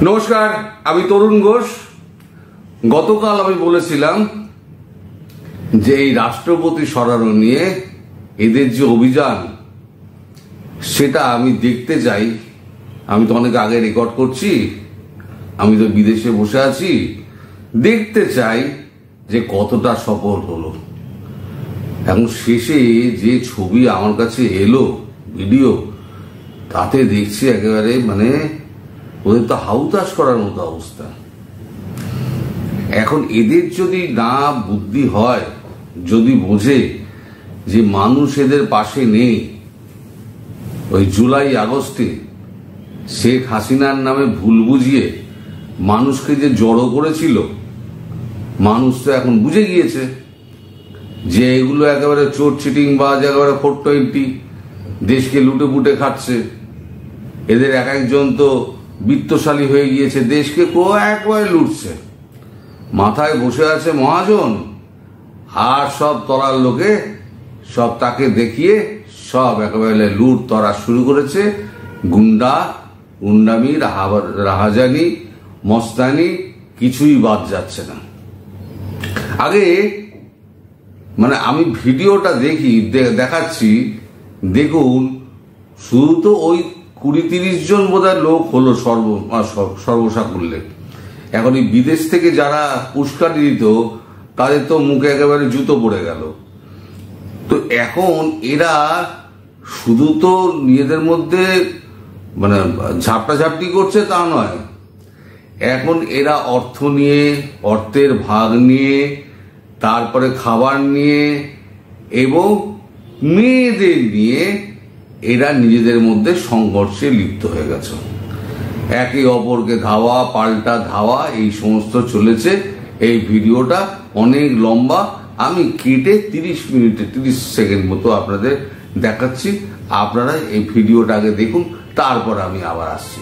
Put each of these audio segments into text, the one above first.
নমস্কার, আমি তরুণ ঘোষ। গতকাল আমি বলেছিলাম যে এই রাষ্ট্রপতি সরানো নিয়ে এদের যে অভিযান সেটা আমি দেখতে চাই। আমি তো অনেক আগে রেকর্ড করছি, আমি তো বিদেশে বসে আছি, দেখতে চাই যে কতটা সফল হলো। এখন শেষে যে ছবি আমার কাছে এলো ভিডিও, তাতে দেখছি একেবারে ওদের তো হাউতাস করার মতো অবস্থা। এখন এদের যদি না বুদ্ধি হয়, যদি বোঝে যে মানুষ এদের পাশে নেই, ওই জুলাই আগস্টে শেখ হাসিনার নামে ভুল বুঝিয়ে মানুষকে যে জড়ো করেছিল, মানুষ তো এখন বুঝে গিয়েছে যে এগুলো একেবারে চোর চিটিং বাজ, একেবারে 420 দেশকে লুটে পুটে খাচ্ছে। এদের এক একজন তো বিত্তশালী হয়ে গিয়েছে, দেশকে একবারে লুটছে। মাথায় বসে আছে মহাজন, আর সব তরার লোকে সব তাকে দেখিয়ে সব একেবারে লুট তরা শুরু করেছে। গুন্ডামি, রাহাজানি, মস্তানি কিছুই বাদ যাচ্ছে না। আগে আমি ভিডিওটা দেখাচ্ছি, দেখুন। শুধু তো ওই 20-30 জন বোধহয় লোক হলো সর্বসাকুল্যে। এখন এই বিদেশ থেকে যারা উস্কানি দিত, তাদের তো মুখে একেবারে জুতো পড়ে গেল। তো এখন এরা শুধু তো নিজেদের মধ্যে ঝাপটাঝাপটি করছে তা নয়, এখন এরা অর্থ নিয়ে, অর্থের ভাগ নিয়ে, তারপরে খাবার নিয়ে এবং মেয়েদের নিয়ে এরা নিজেদের মধ্যে সংঘর্ষে লিপ্ত হয়ে গেছে। একে অপরকে ধাওয়া, পাল্টা ধাওয়া, এই সমস্ত চলেছে। এই ভিডিওটা অনেক লম্বা, আমি কেটে 30 সেকেন্ড মতো আপনাদের দেখাচ্ছি। আপনারা এই ভিডিওটা আগে দেখুন, তারপর আমি আবার আসছি।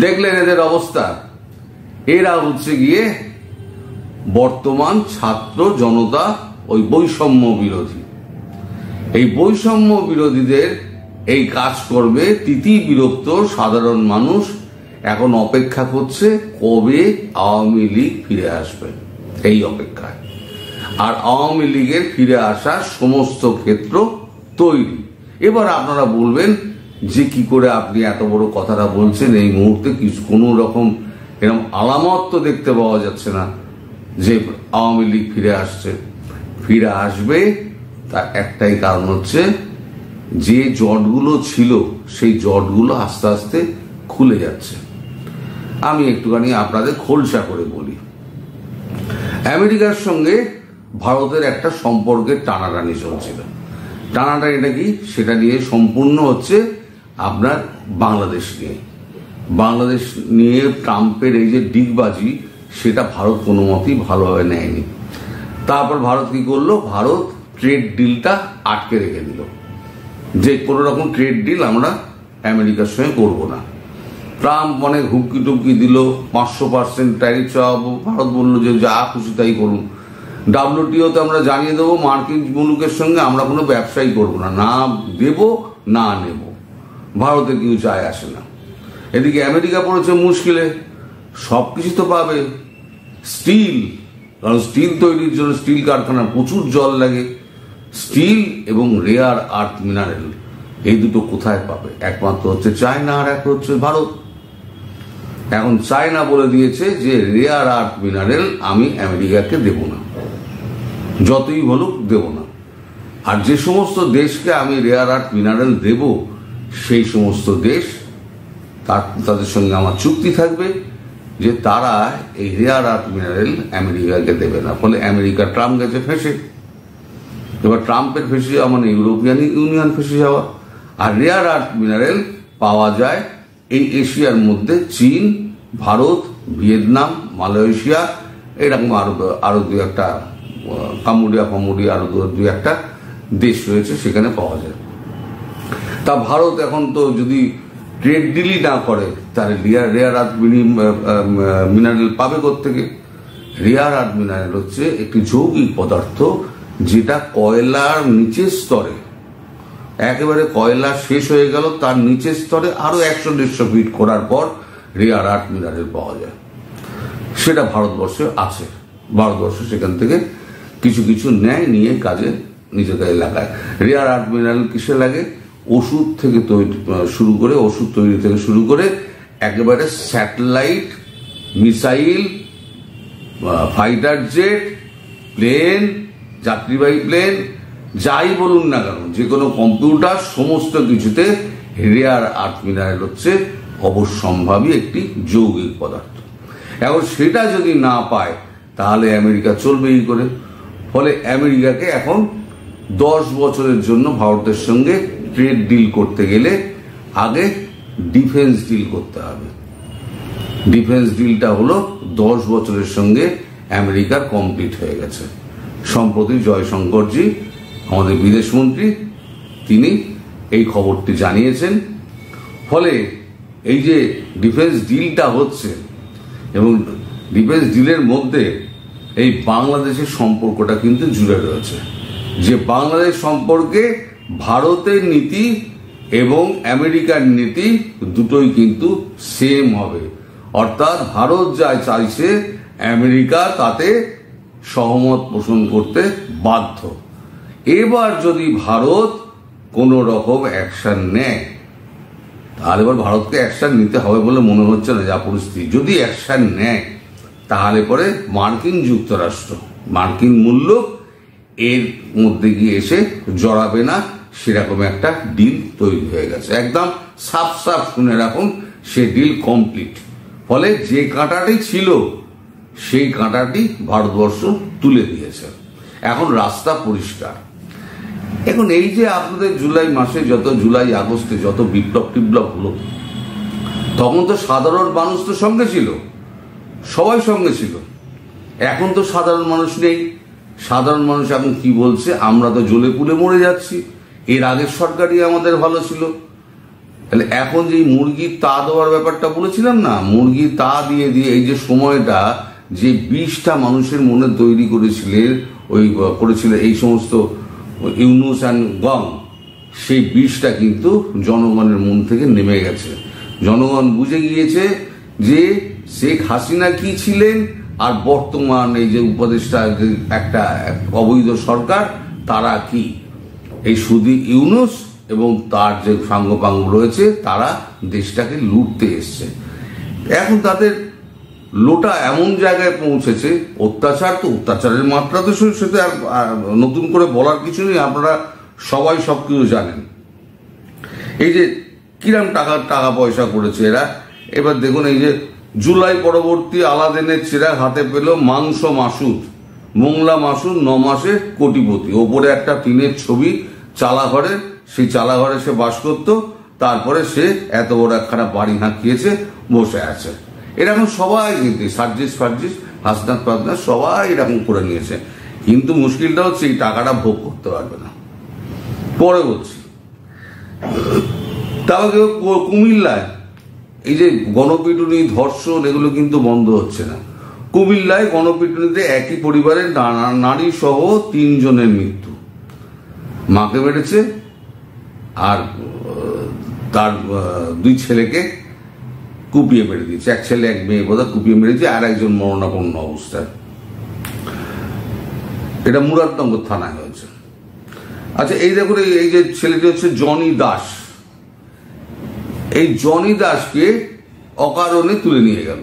দেখলেন এদের অবস্থা। এরা হচ্ছে গিয়ে বর্তমান ছাত্র জনতা, ওই বৈষম্য বিরোধী। এই বৈষম্য বিরোধীদের এই কাজ করবে তিতি বিরক্ত সাধারণ মানুষ। এখন অপেক্ষা করছে কবে আওয়ামী লীগ ফিরে আসবে, এই অপেক্ষায়। আর আওয়ামী লীগের ফিরে আসার সমস্ত ক্ষেত্র তৈরি। এবার আপনারা বলবেন যে কি করে আপনি এত বড় কথাটা বলছেন, এই মুহূর্তে কোনো রকম এরকম আলামত তো দেখতে পাওয়া যাচ্ছে না যে আওয়ামী লীগ ফিরে আসছে। ফিরে আসবে তার একটাই কারণ হচ্ছে, যে জটগুলো ছিল সেই জটগুলো আস্তে আস্তে খুলে যাচ্ছে। আমি একটুখানি আপনাদের খোলসা করে বলি। আমেরিকার সঙ্গে ভারতের একটা সম্পর্কের টানাটানি চলছিল। টানাটানিটা কি, সেটা নিয়ে সম্পূর্ণ হচ্ছে আপনার বাংলাদেশ নিয়ে। বাংলাদেশ নিয়ে ট্রাম্পের এই যে ডিগবাজি, সেটা ভারত কোনো মতেই ভালোভাবে নেয়নি। তারপর ভারত কি করলো, ভারত ট্রেড ডিলটা আটকে রেখে দিল, যে কোনো রকম ট্রেড ডিল আমরা আমেরিকার সঙ্গে করবো না। ট্রাম্প অনেক হুমকি টুমকি দিল, 500% ট্যারিফ চাওয়াবো। ভারত বললো যে যা খুশি তাই করুন। WTO-তে আমরা জানিয়ে দেবো মার্কিন মুলুকের সঙ্গে আমরা কোনো ব্যবসাই করবো না, না দেব না নেব, ভারতের কেউ যায় আসে না। এদিকে আমেরিকা পড়েছে মুশকিলে, সবকিছু তো পাবে, স্টিল, কারণ স্টিল তৈরির জন্য স্টিল কারখানার প্রচুর জল লাগে। স্টিল এবং রেয়ার আর্থ মিনারেল, এই দুটো কোথায় পাবে? একমাত্র হচ্ছে চায়না, আর একটা হচ্ছে ভারত। এখন চায়না বলে দিয়েছে যে রেয়ার আর্থ মিনারেল আমি আমেরিকাকে দেব না, যতই বলুক দেব না। আর যে সমস্ত দেশকে আমি রেয়ার আর্থ মিনারেল দেব, সেই সমস্ত দেশ তাদের সঙ্গে আমার চুক্তি থাকবে যে তারা এই রেয়ার আর্থ মিনারেল আমেরিকাকে দেবে না। ফলে আমেরিকা ট্রাম্প গেছে ফেঁসে। এবার ট্রাম্পের ফেঁসে যাওয়া মানে ইউরোপিয়ান ইউনিয়ন ফেঁসে যাওয়া। আর রেয়ার আর্থ মিনারেল পাওয়া যায় এই এশিয়ার মধ্যে চীন ভারত, ভিয়েতনাম, মালয়েশিয়া, এরকম আরো দু একটা, কাম্বোডিয়া আরো দু একটা দেশ রয়েছে, সেখানে পাওয়া যায়। তা ভারত এখন তো যদি ট্রেড ডিলই না করে তাহলে রেয়ার আর্থ মিনারেল পাবে কোত্থেকে? রেয়ার আর্থ মিনারেল হচ্ছে একটি যৌগিক পদার্থ যেটা কয়লার নিচের স্তরে, একেবারে কয়লা শেষ হয়ে গেল, তার নিচের স্তরে আরো 100-150 ফিট করার পর রেয়ার আর্থ মিনারেল পাওয়া যায়। সেটা ভারতবর্ষে আছে। ভারতবর্ষ সেখান থেকে কিছু কিছু নেয়, নিয়ে কাজে নিজেদের লাগায়। রেয়ার আর্থ মিনারেল কিসে লাগে? ওষুধ থেকে শুরু করে, ওষুধ তৈরি থেকে শুরু করে একেবারে satellite, missile, fighter jet, plane, যাত্রীবাহী প্লেন, যাই বলুন না কেন, যে কোনো কম্পিউটার, সমস্ত কিছুতে রেয়ার আর্থ মিনারেল হচ্ছে অবশ্যম্ভাবী একটি যৌগিক পদার্থ। এখন সেটা যদি না পায় তাহলে আমেরিকা চলবেই করে। ফলে আমেরিকাকে এখন 10 বছরের জন্য ভারতের সঙ্গে ট্রেড ডিল করতে গেলে আগে ডিফেন্স ডিল করতে হবে। ডিফেন্স ডিলটা হলো 10 বছরের সঙ্গে আমেরিকার কমপ্লিট হয়ে গেছে। সম্প্রতি জয়শঙ্করজি, আমাদের বিদেশমন্ত্রী, তিনি এই খবরটি জানিয়েছেন। ফলে এই যে ডিফেন্স ডিলটা হচ্ছে, এবং ডিফেন্স ডিলের মধ্যে এই বাংলাদেশের সম্পর্কটা কিন্তু জুড়ে রয়েছে, যে বাংলাদেশ সম্পর্কে ভারতের নীতি এবং আমেরিকার নীতি দুটোই কিন্তু সেম হবে। অর্থাৎ ভারত যা চাইছে আমেরিকা তাতে সহমত পোষণ করতে বাধ্য। এবার যদি ভারত কোনো রকম অ্যাকশন নেয়, তাহলে এবার ভারতকে অ্যাকশন নিতে হবে বলে মনে হচ্ছে না, যা পরিস্থিতি। যদি অ্যাকশন নেয় তাহলে পরে মার্কিন যুক্তরাষ্ট্র, মার্কিন মূল্য এর মধ্যে গিয়ে এসে জড়াবে না, সেরকম একটা ডিল তৈরি হয়ে গেছে। একদম সাফ সাফ শুনে রাখুন, সে ডিল কমপ্লিট। ফলে যে কাঁটাটি ছিল সেই কাঁটাটি ভারতবর্ষ তুলে দিয়েছে। এখন রাস্তা পরিষ্কার। এখন এই যে আপনাদের জুলাই মাসে জুলাই আগস্টে যত বিপ্লব হলো, তখন তো সাধারণ মানুষ তো সঙ্গে ছিল, সবাই সঙ্গে ছিল। এখন তো সাধারণ মানুষ নেই। সাধারণ মানুষ এখন কি বলছে? আমরা তো জ্বলে পুড়ে মরে যাচ্ছি, এর আগের সরকারই আমাদের ভালো ছিল। তাহলে এখন যে মুরগির তা দেওয়ার ব্যাপারটা বলেছিলাম না, মুরগির তা দিয়ে এই যে সময়টা, যে বিষটা মানুষের মনে তৈরি করেছিল এই সমস্ত ইউনুস অ্যান্ড গং, সেই বিষটা কিন্তু জনগণের মন থেকে নেমে গেছে। জনগণ বুঝে গিয়েছে যে শেখ হাসিনা কি ছিলেন, আর বর্তমান এই যে উপদেষ্টা একটা অবৈধ সরকার, তারা কি। এই শুধু ইউনুস এবং তার যে সাঙ্গপাঙ্গ রয়েছে, তারা দেশটাকে লুটতে এসছে। এখন তাদের লোটা এমন জায়গায় পৌঁছেছে, অত্যাচার তো অত্যাচারের মাত্রা তো সেটা আর নতুন করে বলার কিছু নেই, আপনারা সবাই সবকিছু জানেন। এই যে কিরম টাকা পয়সা করেছে এরা। এবার দেখুন, এই যে জুলাই পরবর্তী আলাদিনের চিরাগ হাতে পেল মাংস মাসুদ, মোংলা মাসুদ 9 মাসে কোটিপতি। ওপরে একটা টিনের ছবি, চালাঘরের, সেই চালাঘরে সে বাস করত। তারপরে সে এত বড় একখানা বাড়ি হাঁকিয়েছে, বসে আছে। এরকম সবাই কিন্তু সার্জিস হাসনাত ফাসনাত সবাই এরকম করে নিয়েছে। কিন্তু মুশকিলটা হচ্ছে এই টাকাটা ভোগ করতে পারবে না। পরে বলছি। তাহলে কুমিল্লায় এই যে গণপিটুনি, ধর্ষণ, এগুলো কিন্তু বন্ধ হচ্ছে না। কুমিল্লায় গণপিটুনিতে একই পরিবারের নারী সহ 3 জনের মৃত্যু। মাকে মেরেছে, আর তার 2 ছেলেকে কুপিয়ে মেরে দিয়েছে। এক ছেলে এক মেয়ে বোধহয় কুপিয়ে মেরেছে, আর একজন মরণাপন্ন অবস্থায়। এটা মুরাদনগর থানায় হয়েছে। আচ্ছা, এই দেখুন, এই যে ছেলেটি হচ্ছে জনি দাস। এই জনি দাসকে অকারণে তুলে নিয়ে গেল,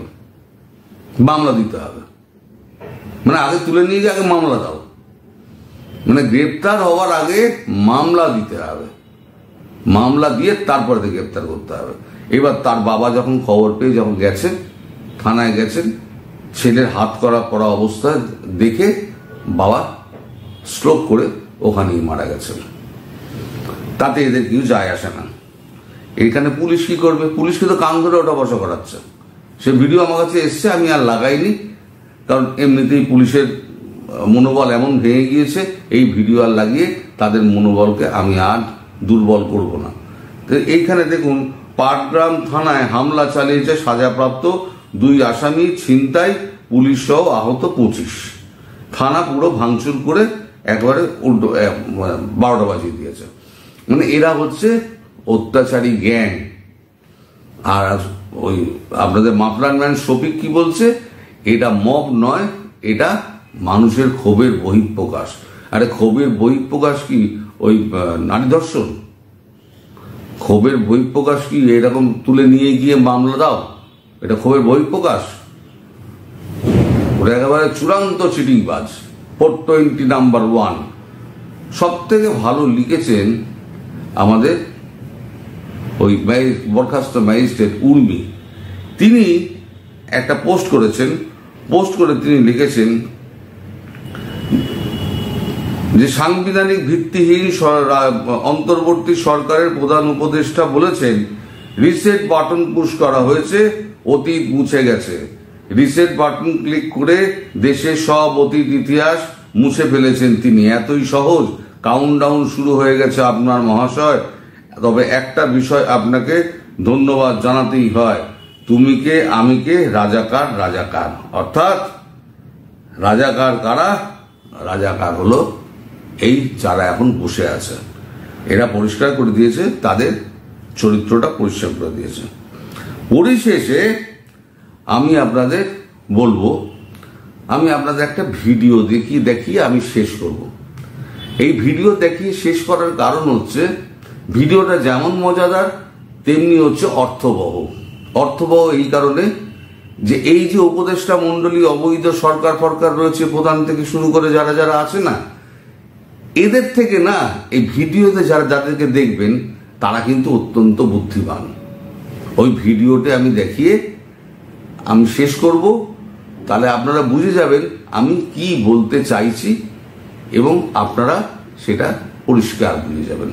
মামলা দিতে হবে। মানে আগে তুলে নিয়ে গিয়ে আগে মামলা দাও, মানে গ্রেপ্তার হওয়ার আগে মামলা দিতে হবে। মামলা দিয়ে তারপরে গ্রেপ্তার করতে হবে। এবার তার বাবা যখন খবর পেয়ে যখন গেছেন, থানায় গেছেন, ছেলের হাত পড়া অবস্থা দেখে বাবা স্ট্রোক করে ওখানেই মারা গেছেন। তাতে এদের কেউ যায় আসে না। এইখানে পুলিশ কি করবে? পুলিশকে তো কান ধরে ওঠা বসা করাচ্ছে। সে ভিডিও আমার কাছে এসছে, আমি আর লাগাইনি, কারণ এমনিতেই পুলিশের মনোবল এমন ভেঙে গিয়েছে, এই ভিডিও আর লাগিয়ে তাদের মনোবলকে আমি আর দুর্বল করব না। এইখানে দেখুন, পাটগ্রাম থানায় হামলা চালিয়েছে সাজাপ্রাপ্ত 2 আসামি, ছিনতাই, পুলিশ সহ আহত 25। থানা পুরো ভাঙচুর করে একবারে উল্টো 12টা বাজিয়ে দিয়েছে। মানে এরা হচ্ছে অত্যাচারী গ্যাং। আর ওই আপনাদের মাফলার ম্যান শফিক কি বলছে, এটা মব নয়, এটা মানুষের ক্ষোভের বহিঃপ্রকাশ। আরে ক্ষোভের বহিঃপ্রকাশ কি ওই নারী ধর্ষণ? ক্ষোভের বহিঃপ্রকাশ কি এরকম তুলে নিয়ে গিয়ে মামলা দাও? এটা ক্ষোভের বহিঃপ্রকাশ? ওটা একেবারে চূড়ান্ত চিটিংবাজ। 420 নাম্বার 1। সব থেকে ভালো লিখেছেন আমাদের ওই বরখাস্ত ম্যাজিস্ট্রেট উর্মি। তিনি একটা পোস্ট করেছেন, পোস্ট করে তিনি লিখেছেন যে সাংবিধানিক ভিত্তিহীন অন্তর্বর্তী সরকারের প্রধান উপদেষ্টা বলেছেন রিসেট বাটন পুশ করা হয়েছে, অতীত মুছে গেছে। রিসেট বাটন ক্লিক করে দেশের সব অতীত ইতিহাস মুছে ফেলেছেন তিনি। এতই সহজ? কাউন্টডাউন শুরু হয়ে গেছে আপনার মহাশয়। তবে একটা বিষয় আপনাকে ধন্যবাদ জানাতেই হয়, তুমি কে আমি কে, রাজাকার রাজাকার। অর্থাৎ রাজাকার কারা? রাজাকার হলো এই যারা এখন বসে আছে। এরা পরিষ্কার করে দিয়েছে, তাদের চরিত্রটা পরিষ্কার করে দিয়েছে। পরিশেষে আমি আপনাদের বলবো, আমি আপনাদের একটা ভিডিও দেখিয়ে আমি শেষ করব। এই ভিডিও দেখিয়ে শেষ করার কারণ হচ্ছে, ভিডিওটা যেমন মজাদার তেমনি হচ্ছে অর্থবহ। অর্থবহ এই কারণে যে এই যে উপদেষ্টা মন্ডলী, অবৈধ সরকার ফরকার রয়েছে, প্রধান থেকে শুরু করে যারা যারা আছে না, এদের থেকে না এই ভিডিওতে যাদেরকে দেখবেন তারা কিন্তু অত্যন্ত বুদ্ধিমান। ওই ভিডিওতে আমি দেখিয়ে আমি শেষ করব, তাহলে আপনারা বুঝে যাবেন আমি কি বলতে চাইছি এবং আপনারা সেটা পরিষ্কার বুঝে যাবেন।